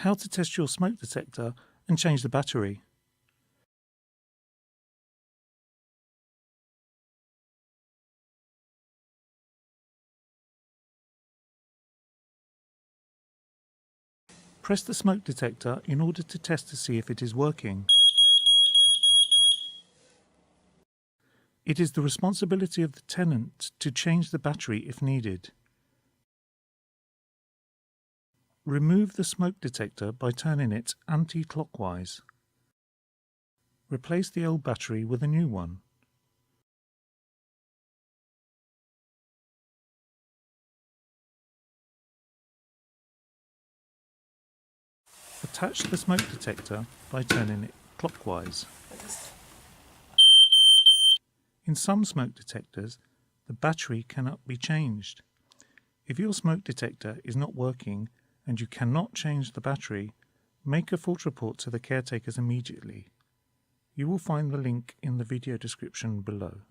How to test your smoke detector and change the battery. Press the smoke detector in order to test to see if it is working. It is the responsibility of the tenant to change the battery if needed. Remove the smoke detector by turning it anti-clockwise. Replace the old battery with a new one. Attach the smoke detector by turning it clockwise. In some smoke detectors, the battery cannot be changed. If your smoke detector is not working and you cannot change the battery, make a fault report to the caretakers immediately. You will find the link in the video description below.